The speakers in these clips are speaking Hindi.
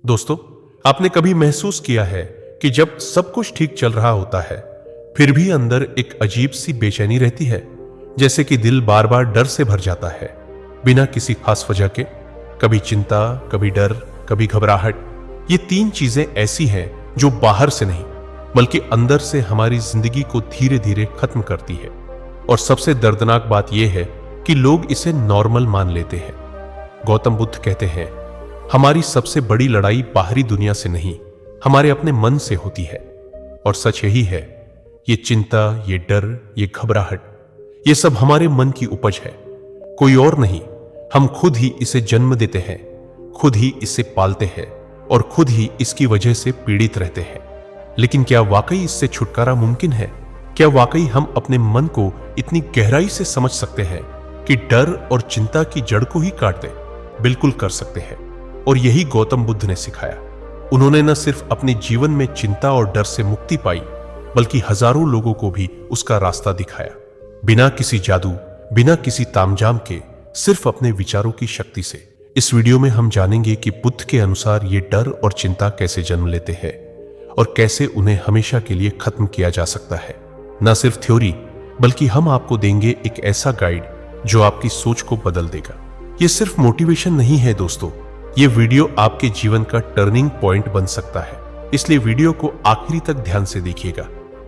दोस्तों, आपने कभी महसूस किया है कि जब सब कुछ ठीक चल रहा होता है फिर भी अंदर एक अजीब सी बेचैनी रहती है, जैसे कि दिल बार बार डर से भर जाता है बिना किसी खास वजह के। कभी चिंता, कभी डर, कभी घबराहट। ये तीन चीजें ऐसी हैं जो बाहर से नहीं बल्कि अंदर से हमारी जिंदगी को धीरे धीरे खत्म करती है। और सबसे दर्दनाक बात यह है कि लोग इसे नॉर्मल मान लेते हैं। गौतम बुद्ध कहते हैं, हमारी सबसे बड़ी लड़ाई बाहरी दुनिया से नहीं, हमारे अपने मन से होती है। और सच यही है, ये चिंता, ये डर, ये घबराहट, ये सब हमारे मन की उपज है, कोई और नहीं। हम खुद ही इसे जन्म देते हैं, खुद ही इसे पालते हैं और खुद ही इसकी वजह से पीड़ित रहते हैं। लेकिन क्या वाकई इससे छुटकारा मुमकिन है? क्या वाकई हम अपने मन को इतनी गहराई से समझ सकते हैं कि डर और चिंता की जड़ को ही काट दें? बिल्कुल कर सकते हैं। और यही गौतम बुद्ध ने सिखाया। उन्होंने न सिर्फ अपने जीवन में चिंता और डर से मुक्ति पाई, बल्कि हजारों लोगों को भी उसका रास्ता दिखाया, बिना किसी जादू, बिना किसी तामझाम के, सिर्फ अपने विचारों की शक्ति से। इस वीडियो में हम जानेंगे कि बुद्ध के अनुसार ये डर और चिंता कैसे जन्म लेते हैं और कैसे उन्हें हमेशा के लिए खत्म किया जा सकता है। न सिर्फ थ्योरी, बल्कि हम आपको देंगे एक ऐसा गाइड जो आपकी सोच को बदल देगा। ये सिर्फ मोटिवेशन नहीं है दोस्तों, ये वीडियो आपके जीवन का टर्निंग पॉइंट बन सकता है। इसलिए वीडियो को आखिरी तक ध्यान से देखिएगा,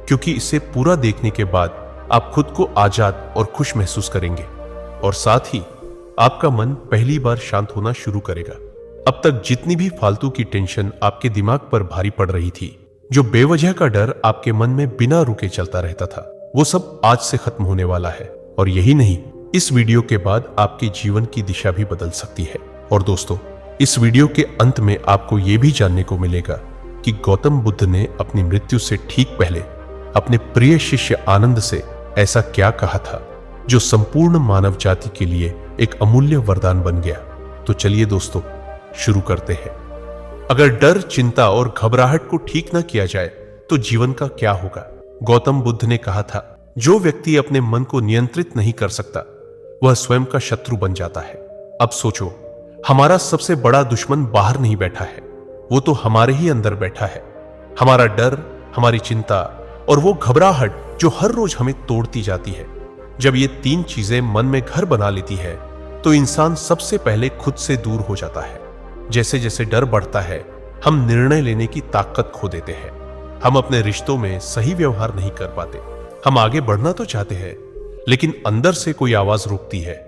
क्योंकि इसे पूरा देखने के बाद आप खुद को आजाद और खुश महसूस करेंगे और साथ ही आपका मन पहली बार शांत होना शुरू करेगा। अब तक जितनी भी फालतू की टेंशन आपके दिमाग पर भारी पड़ रही थी, जो बेवजह का डर आपके मन में बिना रुके चलता रहता था, वो सब आज से खत्म होने वाला है। और यही नहीं, इस वीडियो के बाद आपके जीवन की दिशा भी बदल सकती है। और दोस्तों, इस वीडियो के अंत में आपको यह भी जानने को मिलेगा कि गौतम बुद्ध ने अपनी मृत्यु से ठीक पहले अपने प्रिय शिष्य आनंद से ऐसा क्या कहा था जो संपूर्ण मानव जाति के लिए एक अमूल्य वरदान बन गया। तो चलिए दोस्तों, शुरू करते हैं। अगर डर, चिंता और घबराहट को ठीक न किया जाए तो जीवन का क्या होगा? गौतम बुद्ध ने कहा था, जो व्यक्ति अपने मन को नियंत्रित नहीं कर सकता वह स्वयं का शत्रु बन जाता है। अब सोचो, हमारा सबसे बड़ा दुश्मन बाहर नहीं बैठा है, वो तो हमारे ही अंदर बैठा है। हमारा डर, हमारी चिंता और वो घबराहट जो हर रोज हमें तोड़ती जाती है। जब ये तीन चीजें मन में घर बना लेती है तो इंसान सबसे पहले खुद से दूर हो जाता है। जैसे जैसे डर बढ़ता है, हम निर्णय लेने की ताकत खो देते हैं। हम अपने रिश्तों में सही व्यवहार नहीं कर पाते। हम आगे बढ़ना तो चाहते हैं, लेकिन अंदर से कोई आवाज रोकती है,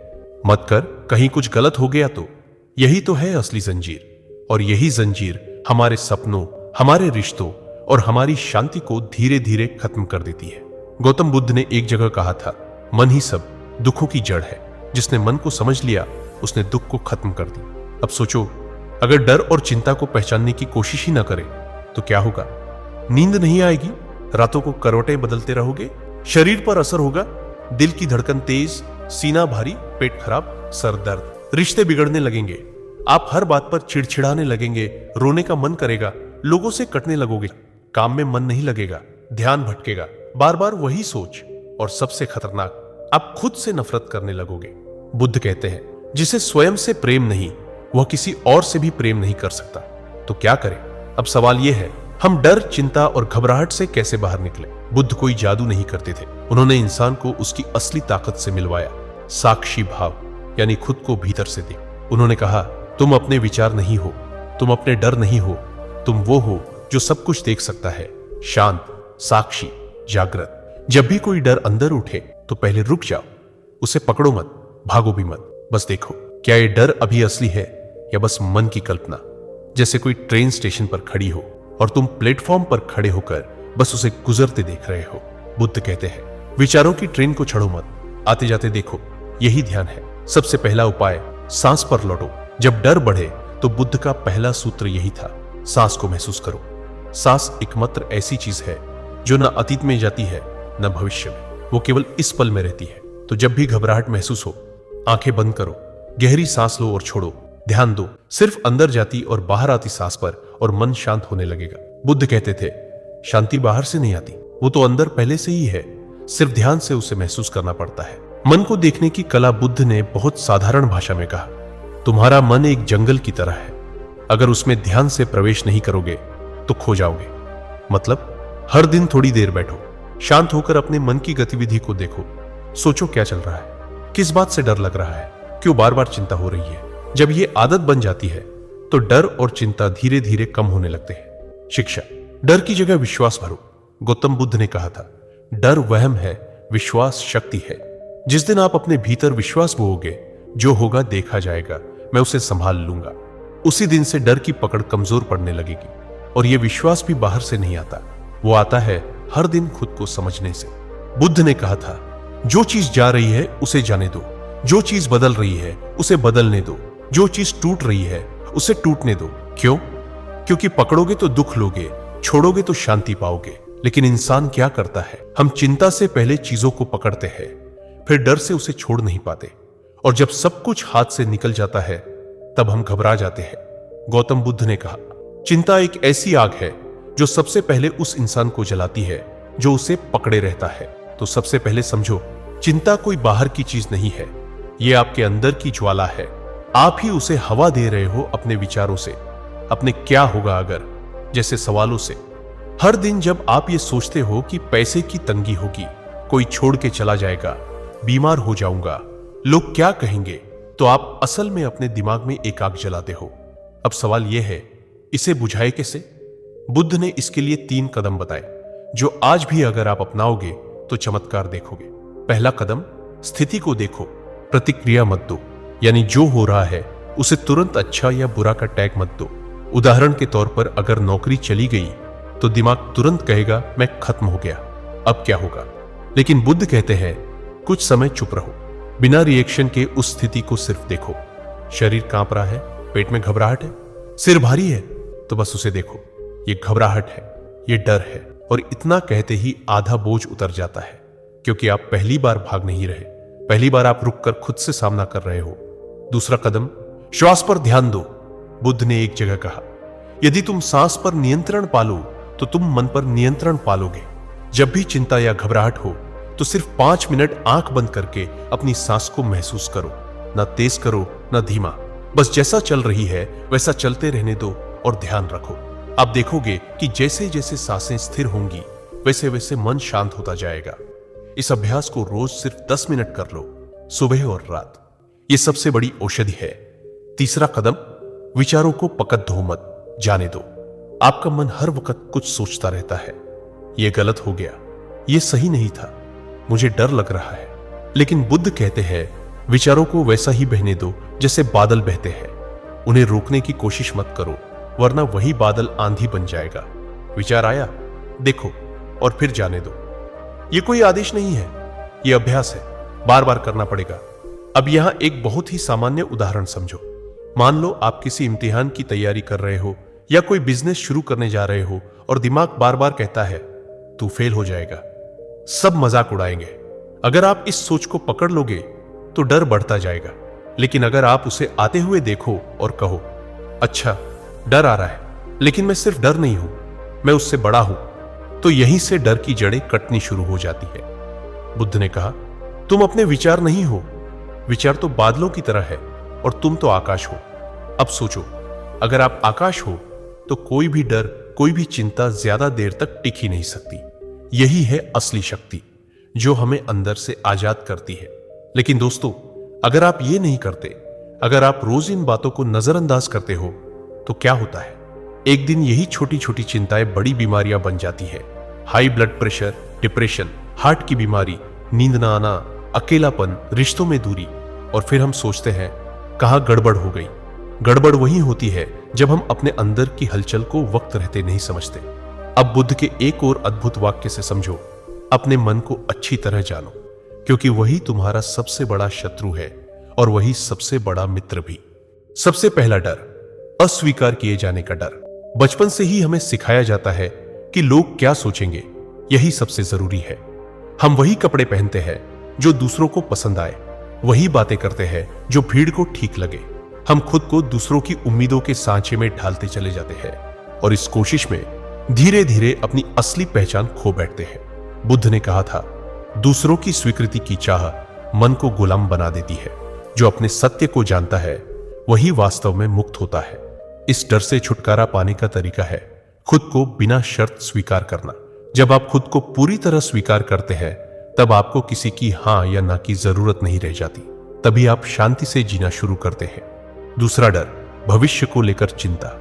मत कर, कहीं कुछ गलत हो गया तो। यही तो है असली जंजीर। और यही जंजीर हमारे सपनों, हमारे रिश्तों और हमारी शांति को धीरे धीरे खत्म कर देती है। गौतम बुद्ध ने एक जगह कहा था, मन ही सब दुखों की जड़ है। जिसने मन को समझ लिया, उसने दुख को खत्म कर दी। अब सोचो, अगर डर और चिंता को पहचानने की कोशिश ही ना करें तो क्या होगा? नींद नहीं आएगी, रातों को करवटें बदलते रहोगे, शरीर पर असर होगा, दिल की धड़कन तेज, सीना भारी, पेट खराब, सर दर्द, रिश्ते बिगड़ने लगेंगे, आप हर बात पर चिड़चिड़ाने लगेंगे, रोने का मन करेगा, लोगों से कटने लगोगे, काम में मन नहीं लगेगा, ध्यान भटकेगा, बार बार वही सोच, और सबसे खतरनाक, आप खुद से नफरत करने लगोगे। बुद्ध कहते हैं, जिसे स्वयं से प्रेम नहीं, वह किसी और से भी प्रेम नहीं कर सकता। तो क्या करें? अब सवाल यह है, हम डर, चिंता और घबराहट से कैसे बाहर निकले? बुद्ध कोई जादू नहीं करते थे। उन्होंने इंसान को उसकी असली ताकत से मिलवाया, साक्षी भाव, यानी खुद को भीतर से देख। उन्होंने कहा, तुम अपने विचार नहीं हो, तुम अपने डर नहीं हो, तुम वो हो जो सब कुछ देख सकता है, शांत, साक्षी, जागृत। जब भी कोई डर अंदर उठे तो पहले रुक जाओ, उसे पकड़ो मत, भागो भी मत, बस देखो क्या ये डर अभी असली है या बस मन की कल्पना। जैसे कोई ट्रेन स्टेशन पर खड़ी हो और तुम प्लेटफॉर्म पर खड़े होकर बस उसे गुजरते देख रहे हो। बुद्ध कहते हैं, विचारों की ट्रेन को चढ़ो मत, आते जाते देखो, यही ध्यान है। सबसे पहला उपाय, सांस पर लौटो। जब डर बढ़े तो बुद्ध का पहला सूत्र यही था, सांस को महसूस करो। सांस एकमात्र ऐसी चीज है जो न अतीत में जाती है न भविष्य में, वो केवल इस पल में रहती है। तो जब भी घबराहट महसूस हो, आंखें बंद करो, गहरी सांस लो और छोड़ो, ध्यान दो सिर्फ अंदर जाती और बाहर आती सांस पर, और मन शांत होने लगेगा। बुद्ध कहते थे, शांति बाहर से नहीं आती, वो तो अंदर पहले से ही है, सिर्फ ध्यान से उसे महसूस करना पड़ता है। मन को देखने की कला बुद्ध ने बहुत साधारण भाषा में कहा, तुम्हारा मन एक जंगल की तरह है, अगर उसमें ध्यान से प्रवेश नहीं करोगे तो खो जाओगे। मतलब हर दिन थोड़ी देर बैठो, शांत होकर अपने मन की गतिविधि को देखो, सोचो क्या चल रहा है, किस बात से डर लग रहा है, क्यों बार बार चिंता हो रही है। जब ये आदत बन जाती है तो डर और चिंता धीरे धीरे कम होने लगते हैं। शिक्षा, डर की जगह विश्वास भरो। गौतम बुद्ध ने कहा था, डर वहम है, विश्वास शक्ति है। जिस दिन आप अपने भीतर विश्वास बोओगे, जो होगा देखा जाएगा, मैं उसे संभाल लूंगा, उसी दिन से डर की पकड़ कमजोर पड़ने लगेगी। और यह विश्वास भी बाहर से नहीं आता, वो आता है हर दिन खुद को समझने से। बुद्ध ने कहा था, जो चीज जा रही है उसे जाने दो, जो चीज बदल रही है उसे बदलने दो, जो चीज टूट रही है उसे टूटने दो। क्यों? क्योंकि पकड़ोगे तो दुख लोगे, छोड़ोगे तो शांति पाओगे। लेकिन इंसान क्या करता है, हम चिंता से पहले चीजों को पकड़ते हैं, फिर डर से उसे छोड़ नहीं पाते, और जब सब कुछ हाथ से निकल जाता है तब हम घबरा जाते हैं। गौतम बुद्ध ने कहा, चिंता एक ऐसी आग है जो सबसे पहले उस इंसान को जलाती है जो उसे पकड़े रहता है। तो सबसे पहले समझो, चिंता कोई बाहर की चीज नहीं है, यह आपके अंदर की ज्वाला है। आप ही उसे हवा दे रहे हो अपने विचारों से, अपने क्या होगा अगर जैसे सवालों से। हर दिन जब आप ये सोचते हो कि पैसे की तंगी होगी, कोई छोड़ के चला जाएगा, बीमार हो जाऊंगा, लोग क्या कहेंगे, तो आप असल में अपने दिमाग में एक आग जलाते हो। अब सवाल यह है, इसे बुझाए कैसे? बुद्ध ने इसके लिए 3 कदम बताए, जो आज भी अगर आप अपनाओगे तो चमत्कार देखोगे। पहला कदम, स्थिति को देखो, प्रतिक्रिया मत दो। यानी जो हो रहा है उसे तुरंत अच्छा या बुरा का टैग मत दो। उदाहरण के तौर पर अगर नौकरी चली गई तो दिमाग तुरंत कहेगा मैं खत्म हो गया, अब क्या होगा। लेकिन बुद्ध कहते हैं, कुछ समय चुप रहो, बिना रिएक्शन के उस स्थिति को सिर्फ देखो। शरीर कांप रहा है, पेट में घबराहट है, सिर भारी है, तो बस उसे देखो, ये घबराहट है, ये डर है। और इतना कहते ही आधा बोझ उतर जाता है, क्योंकि आप पहली बार भाग नहीं रहे, पहली बार आप रुककर खुद से सामना कर रहे हो। दूसरा कदम, श्वास पर ध्यान दो। बुद्ध ने एक जगह कहा, यदि तुम सांस पर नियंत्रण पालो तो तुम मन पर नियंत्रण पालोगे। जब भी चिंता या घबराहट हो तो सिर्फ 5 मिनट आंख बंद करके अपनी सांस को महसूस करो, ना तेज करो ना धीमा, बस जैसा चल रही है वैसा चलते रहने दो और ध्यान रखो। आप देखोगे कि जैसे जैसे सांसें स्थिर होंगी वैसे वैसे मन शांत होता जाएगा। इस अभ्यास को रोज सिर्फ 10 मिनट कर लो, सुबह और रात। यह सबसे बड़ी औषधि है। तीसरा कदम, विचारों को पकड़ दो मत, जाने दो। आपका मन हर वक्त कुछ सोचता रहता है, यह गलत हो गया, यह सही नहीं था, मुझे डर लग रहा है। लेकिन बुद्ध कहते हैं, विचारों को वैसा ही बहने दो जैसे बादल बहते हैं। उन्हें रोकने की कोशिश मत करो, वरना वही बादल आंधी बन जाएगा। विचार आया, देखो और फिर जाने दो। यह कोई आदेश नहीं है, यह अभ्यास है, बार बार करना पड़ेगा। अब यहां एक बहुत ही सामान्य उदाहरण समझो। मान लो आप किसी इम्तिहान की तैयारी कर रहे हो या कोई बिजनेस शुरू करने जा रहे हो और दिमाग बार बार कहता है तू फेल हो जाएगा, सब मजाक उड़ाएंगे। अगर आप इस सोच को पकड़ लोगे तो डर बढ़ता जाएगा। लेकिन अगर आप उसे आते हुए देखो और कहो, अच्छा डर आ रहा है, लेकिन मैं सिर्फ डर नहीं हूं, मैं उससे बड़ा हूं, तो यहीं से डर की जड़ें कटनी शुरू हो जाती है। बुद्ध ने कहा, तुम अपने विचार नहीं हो, विचार तो बादलों की तरह है और तुम तो आकाश हो। अब सोचो, अगर आप आकाश हो तो कोई भी डर, कोई भी चिंता ज्यादा देर तक टिक ही नहीं सकती। यही है असली शक्ति जो हमें अंदर से आजाद करती है। लेकिन दोस्तों, अगर आप ये नहीं करते, अगर आप रोज इन बातों को नजरअंदाज करते हो, तो क्या होता है? एक दिन यही छोटी छोटी चिंताएं बड़ी बीमारियां बन जाती है। High blood pressure, depression, heart की बीमारी, नींद ना आना, अकेलापन, रिश्तों में दूरी। और फिर हम सोचते हैं कहां गड़बड़ हो गई। गड़बड़ वही होती है जब हम अपने अंदर की हलचल को वक्त रहते नहीं समझते। अब बुद्ध के एक और अद्भुत वाक्य से समझो, अपने मन को अच्छी तरह जानो, क्योंकि वही तुम्हारा सबसे बड़ा शत्रु है और वही सबसे बड़ा मित्र भी। सबसे पहला डर, अस्वीकार किए जाने का डर। बचपन से ही हमें सिखाया जाता है कि लोग क्या सोचेंगे, यही सबसे जरूरी है। हम वही कपड़े पहनते हैं जो दूसरों को पसंद आए, वही बातें करते हैं जो भीड़ को ठीक लगे। हम खुद को दूसरों की उम्मीदों के सांचे में ढालते चले जाते हैं और इस कोशिश में धीरे धीरे अपनी असली पहचान खो बैठते हैं। बुद्ध ने कहा था, दूसरों की स्वीकृति की चाह मन को गुलाम बना देती है। जो अपने सत्य को जानता है वही वास्तव में मुक्त होता है। इस डर से छुटकारा पाने का तरीका है खुद को बिना शर्त स्वीकार करना। जब आप खुद को पूरी तरह स्वीकार करते हैं तब आपको किसी की हां या ना की जरूरत नहीं रह जाती। तभी आप शांति से जीना शुरू करते हैं। दूसरा डर, भविष्य को लेकर चिंता।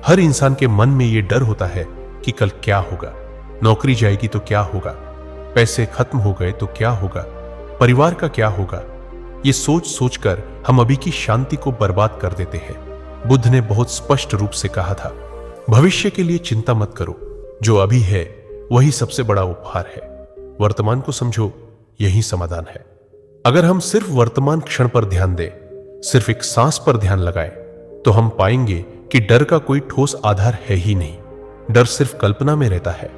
हर इंसान के मन में यह डर होता है कि कल क्या होगा, नौकरी जाएगी तो क्या होगा, पैसे खत्म हो गए तो क्या होगा, परिवार का क्या होगा। ये सोच सोचकर हम अभी की शांति को बर्बाद कर देते हैं। बुद्ध ने बहुत स्पष्ट रूप से कहा था, भविष्य के लिए चिंता मत करो, जो अभी है वही सबसे बड़ा उपहार है। वर्तमान को समझो, यही समाधान है। अगर हम सिर्फ वर्तमान क्षण पर ध्यान दें, सिर्फ एक सांस पर ध्यान लगाएं, तो हम पाएंगे कि डर का कोई ठोस आधार है ही नहीं। डर सिर्फ कल्पना में रहता है,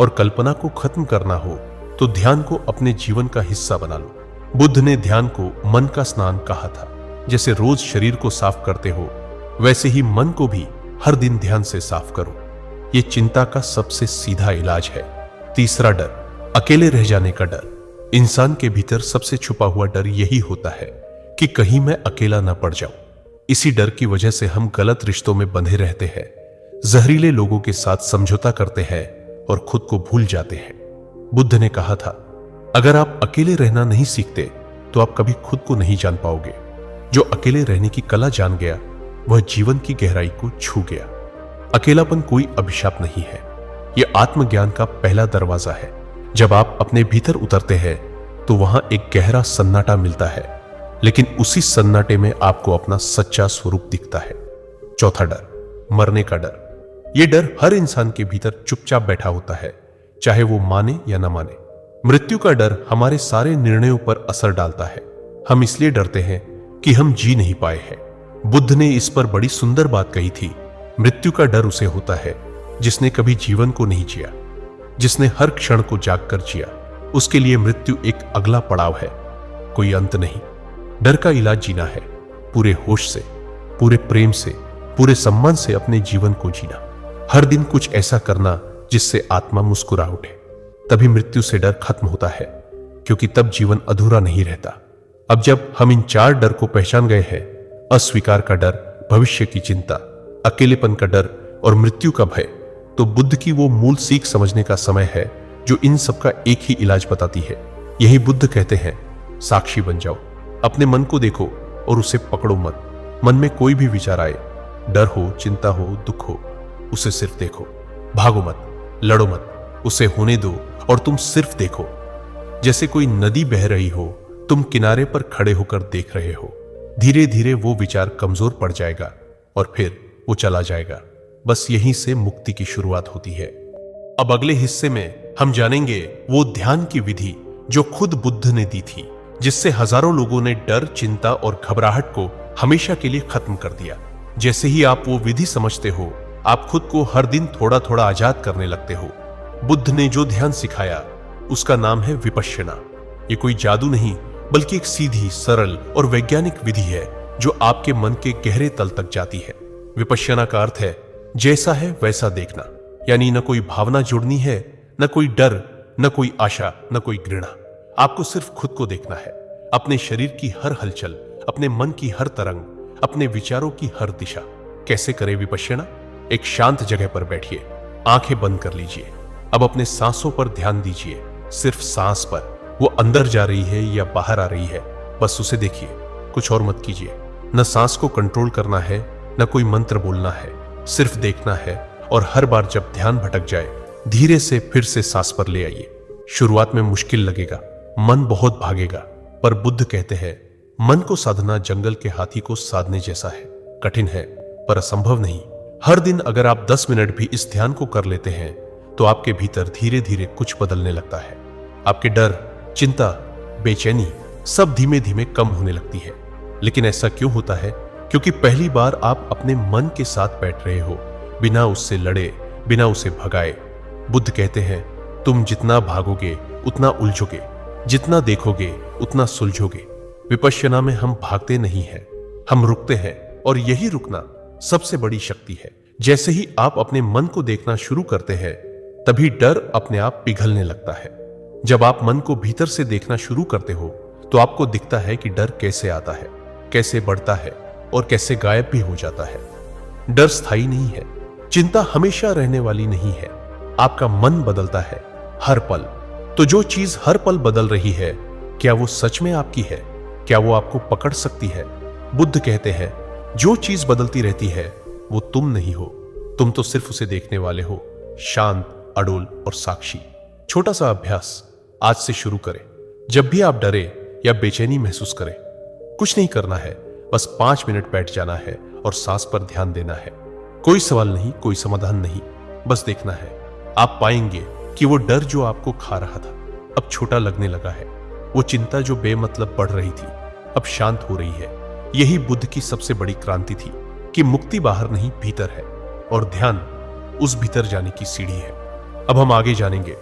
और कल्पना को खत्म करना हो तो ध्यान को अपने जीवन का हिस्सा बना लो। बुद्ध ने ध्यान को मन का स्नान कहा था। जैसे रोज शरीर को साफ करते हो, वैसे ही मन को भी हर दिन ध्यान से साफ करो। यह चिंता का सबसे सीधा इलाज है। तीसरा डर, अकेले रह जाने का डर। इंसान के भीतर सबसे छुपा हुआ डर यही होता है कि कहीं मैं अकेला ना पड़ जाऊं। इसी डर की वजह से हम गलत रिश्तों में बंधे रहते हैं, जहरीले लोगों के साथ समझौता करते हैं और खुद को भूल जाते हैं। बुद्ध ने कहा था, अगर आप अकेले रहना नहीं सीखते तो आप कभी खुद को नहीं जान पाओगे। जो अकेले रहने की कला जान गया वह जीवन की गहराई को छू गया। अकेलापन कोई अभिशाप नहीं है, यह आत्मज्ञान का पहला दरवाजा है। जब आप अपने भीतर उतरते हैं तो वहां एक गहरा सन्नाटा मिलता है, लेकिन उसी सन्नाटे में आपको अपना सच्चा स्वरूप दिखता है। चौथा डर, मरने का डर। यह डर हर इंसान के भीतर चुपचाप बैठा होता है, चाहे वो माने या ना माने। मृत्यु का डर हमारे सारे निर्णयों पर असर डालता है। हम इसलिए डरते हैं कि हम जी नहीं पाए हैं। बुद्ध ने इस पर बड़ी सुंदर बात कही थी, मृत्यु का डर उसे होता है जिसने कभी जीवन को नहीं जिया, जिसने हर क्षण को जागकर जिया। उसके लिए मृत्यु एक अगला पड़ाव है, कोई अंत नहीं। डर का इलाज जीना है, पूरे होश से, पूरे प्रेम से, पूरे सम्मान से अपने जीवन को जीना। हर दिन कुछ ऐसा करना जिससे आत्मा मुस्कुरा उठे। तभी मृत्यु से डर खत्म होता है, क्योंकि तब जीवन अधूरा नहीं रहता। अब जब हम इन चार डर को पहचान गए हैं, अस्वीकार का डर, भविष्य की चिंता, अकेलेपन का डर और मृत्यु का भय, तो बुद्ध की वो मूल सीख समझने का समय है जो इन सब का एक ही इलाज बताती है। यही बुद्ध कहते हैं, साक्षी बन जाओ। अपने मन को देखो और उसे पकड़ो मत। मन में कोई भी विचार आए, डर हो, चिंता हो, दुख हो, उसे सिर्फ देखो। भागो मत, लड़ो मत, उसे होने दो और तुम सिर्फ देखो। जैसे कोई नदी बह रही हो, तुम किनारे पर खड़े होकर देख रहे हो। धीरे धीरे वो विचार कमजोर पड़ जाएगा और फिर वो चला जाएगा। बस यहीं से मुक्ति की शुरुआत होती है। अब अगले हिस्से में हम जानेंगे वो ध्यान की विधि जो खुद बुद्ध ने दी थी, जिससे हजारों लोगों ने डर, चिंता और घबराहट को हमेशा के लिए खत्म कर दिया। जैसे ही आप वो विधि समझते हो, आप खुद को हर दिन थोड़ा थोड़ा आजाद करने लगते हो। बुद्ध ने जो ध्यान सिखाया उसका नाम है विपश्यना। ये कोई जादू नहीं, बल्कि एक सीधी, सरल और वैज्ञानिक विधि है जो आपके मन के गहरे तल तक जाती है। विपश्यना का अर्थ है जैसा है वैसा देखना, यानी न कोई भावना जुड़नी है, न कोई डर, न कोई आशा, न कोई घृणा। आपको सिर्फ खुद को देखना है, अपने शरीर की हर हलचल, अपने मन की हर तरंग, अपने विचारों की हर दिशा। कैसे करें विपश्यना? एक शांत जगह पर बैठिए, आंखें बंद कर लीजिए। अब अपने सांसों पर ध्यान दीजिए, सिर्फ सांस पर। वो अंदर जा रही है या बाहर आ रही है, बस उसे देखिए, कुछ और मत कीजिए। न सांस को कंट्रोल करना है, न कोई मंत्र बोलना है, सिर्फ देखना है। और हर बार जब ध्यान भटक जाए, धीरे से फिर से सांस पर ले आइए। शुरुआत में मुश्किल लगेगा, मन बहुत भागेगा, पर बुद्ध कहते हैं मन को साधना जंगल के हाथी को साधने जैसा है। कठिन है पर असंभव नहीं। हर दिन अगर आप 10 मिनट भी इस ध्यान को कर लेते हैं तो आपके भीतर धीरे धीरे कुछ बदलने लगता है। आपके डर, चिंता, बेचैनी सब धीमे धीमे कम होने लगती है। लेकिन ऐसा क्यों होता है? क्योंकि पहली बार आप अपने मन के साथ बैठ रहे हो, बिना उससे लड़े, बिना उसे भगाए। बुद्ध कहते हैं तुम जितना भागोगे उतना उलझोगे, जितना देखोगे उतना सुलझोगे। विपश्यना में हम भागते नहीं हैं, हम रुकते हैं, और यही रुकना सबसे बड़ी शक्ति है। जैसे ही आप अपने मन को देखना शुरू करते हैं, तभी डर अपने आप पिघलने लगता है। जब आप मन को भीतर से देखना शुरू करते हो तो आपको दिखता है कि डर कैसे आता है, कैसे बढ़ता है और कैसे गायब भी हो जाता है। डर स्थायी नहीं है, चिंता हमेशा रहने वाली नहीं है, आपका मन बदलता है हर पल। तो जो चीज हर पल बदल रही है, क्या वो सच में आपकी है? क्या वो आपको पकड़ सकती है? बुद्ध कहते हैं, जो चीज बदलती रहती है वो तुम नहीं हो, तुम तो सिर्फ उसे देखने वाले हो, शांत, अडोल और साक्षी। छोटा सा अभ्यास आज से शुरू करें। जब भी आप डरे या बेचैनी महसूस करें, कुछ नहीं करना है, बस 5 मिनट बैठ जाना है और सांस पर ध्यान देना है। कोई सवाल नहीं, कोई समाधान नहीं, बस देखना है। आप पाएंगे कि वो डर जो आपको खा रहा था अब छोटा लगने लगा है। वो चिंता जो बेमतलब बढ़ रही थी अब शांत हो रही है। यही बुद्ध की सबसे बड़ी क्रांति थी कि मुक्ति बाहर नहीं, भीतर है, और ध्यान उस भीतर जाने की सीढ़ी है। अब हम आगे जानेंगे,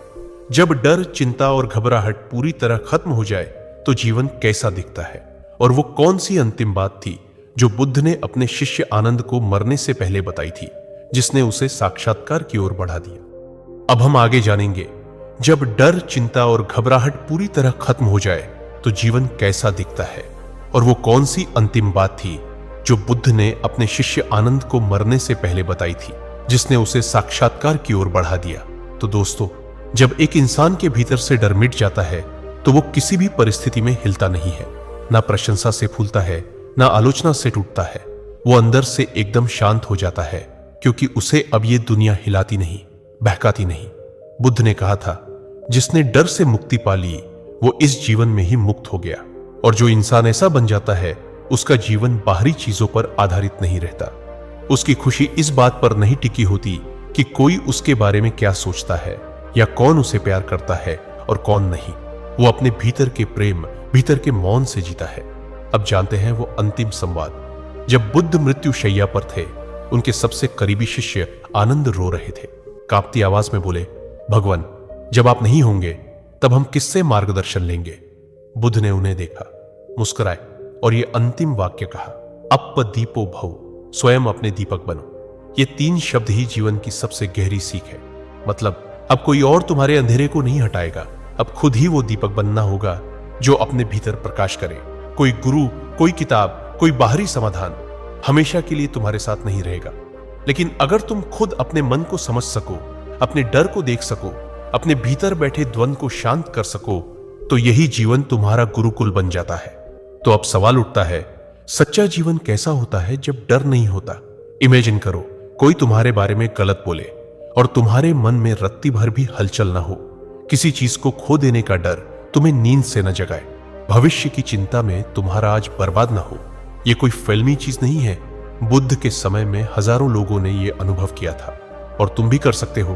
जब डर, चिंता और घबराहट पूरी तरह खत्म हो जाए तो जीवन कैसा दिखता है, और वो कौन सी अंतिम बात थी जो बुद्ध ने अपने शिष्य आनंद को मरने से पहले बताई थी, जिसने उसे साक्षात्कार की ओर बढ़ा दिया। अब हम आगे जानेंगे, जब डर, चिंता और घबराहट पूरी तरह खत्म हो जाए तो जीवन कैसा दिखता है, और वो कौन सी अंतिम बात थी जो बुद्ध ने अपने शिष्य आनंद को मरने से पहले बताई थी, जिसने उसे साक्षात्कार की ओर बढ़ा दिया। तो दोस्तों, जब एक इंसान के भीतर से डर मिट जाता है तो वो किसी भी परिस्थिति में हिलता नहीं है, ना प्रशंसा से फूलता है, ना आलोचना से टूटता है। वो अंदर से एकदम शांत हो जाता है, क्योंकि उसे अब ये दुनिया हिलाती नहीं, बहकाती नहीं। बुद्ध ने कहा था, जिसने डर से मुक्ति पा ली वो इस जीवन में ही मुक्त हो गया। और जो इंसान ऐसा बन जाता है उसका जीवन बाहरी चीजों पर आधारित नहीं रहता। उसकी खुशी इस बात पर नहीं टिकी होती कि कोई उसके बारे में क्या सोचता है या कौन उसे प्यार करता है और कौन नहीं। वो अपने भीतर के प्रेम, भीतर के मौन से जीता है। अब जानते हैं वो अंतिम संवाद। जब बुद्ध मृत्यु शैया पर थे, उनके सबसे करीबी शिष्य आनंद रो रहे थे। कांपती आवाज में बोले, भगवान, जब आप नहीं होंगे तब हम किससे मार्गदर्शन लेंगे? बुद्ध ने उन्हें देखा, मुस्कुराए और ये अंतिम वाक्य कहा, अप दीपो भव, स्वयं अपने दीपक बनो। ये 3 शब्द ही जीवन की सबसे गहरी सीख है। मतलब अब कोई और तुम्हारे अंधेरे को नहीं हटाएगा, अब खुद ही वो दीपक बनना होगा जो अपने भीतर प्रकाश करे। कोई गुरु, कोई किताब, कोई बाहरी समाधान हमेशा के लिए तुम्हारे साथ नहीं रहेगा। लेकिन अगर तुम खुद अपने मन को समझ सको, अपने डर को देख सको, अपने भीतर बैठे द्वंद को शांत कर सको, तो यही जीवन तुम्हारा गुरुकुल बन जाता है। तो अब सवाल उठता है, सच्चा जीवन कैसा होता है जब डर नहीं होता? इमेजिन करो, कोई तुम्हारे बारे में गलत बोले और तुम्हारे मन में रत्ती भर भी हलचल ना हो। किसी चीज को खो देने का डर तुम्हें नींद से न जगाए। भविष्य की चिंता में तुम्हारा आज बर्बाद ना हो। यह कोई फिल्मी चीज नहीं है। बुद्ध के समय में हजारों लोगों ने यह अनुभव किया था, और तुम भी कर सकते हो।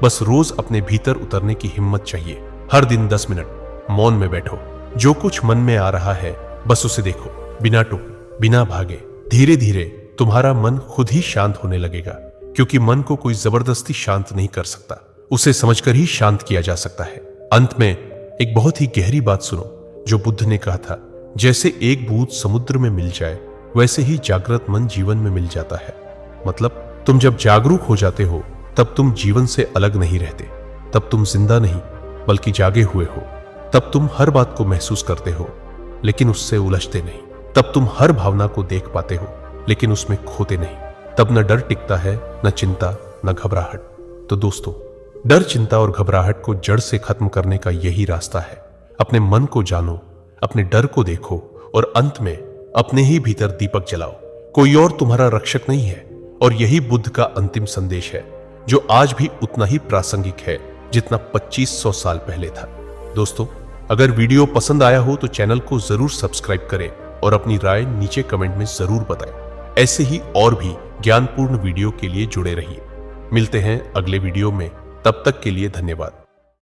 बस रोज अपने भीतर उतरने की हिम्मत चाहिए। हर दिन 10 मिनट मौन में बैठो। जो कुछ मन में आ रहा है बस उसे देखो, बिना टोके, बिना भागे। धीरे धीरे तुम्हारा मन खुद ही शांत होने लगेगा, क्योंकि मन को कोई जबरदस्ती शांत नहीं कर सकता। उसे समझकर ही शांत किया जा सकता है। अंत में एक बहुत ही गहरी बात सुनो जो बुद्ध ने कहा था, जैसे एक बूंद समुद्र में मिल जाए वैसे ही जागृत मन जीवन में मिल जाता है। मतलब तुम जब जागरूक हो जाते हो तब तुम जीवन से अलग नहीं रहते। तब तुम जिंदा नहीं बल्कि जागे हुए हो। तब तुम हर बात को महसूस करते हो लेकिन उससे उलझते नहीं। तब तुम हर भावना को देख पाते हो लेकिन उसमें खोते नहीं। तब न डर टिकता है, न चिंता, न घबराहट। तो दोस्तों, डर, चिंता और घबराहट को जड़ से खत्म करने का यही रास्ता है। अपने मन को जानो, अपने डर को देखो और अंत में अपने ही भीतर दीपक जलाओ। कोई और तुम्हारा रक्षक नहीं है। और यही बुद्ध का अंतिम संदेश है, जो आज भी उतना ही प्रासंगिक है जितना 2500 साल पहले था। दोस्तों, अगर वीडियो पसंद आया हो तो चैनल को जरूर सब्सक्राइब करें और अपनी राय नीचे कमेंट में जरूर बताएं। ऐसे ही और भी ज्ञानपूर्ण वीडियो के लिए जुड़े रहिए। मिलते हैं अगले वीडियो में। तब तक के लिए धन्यवाद।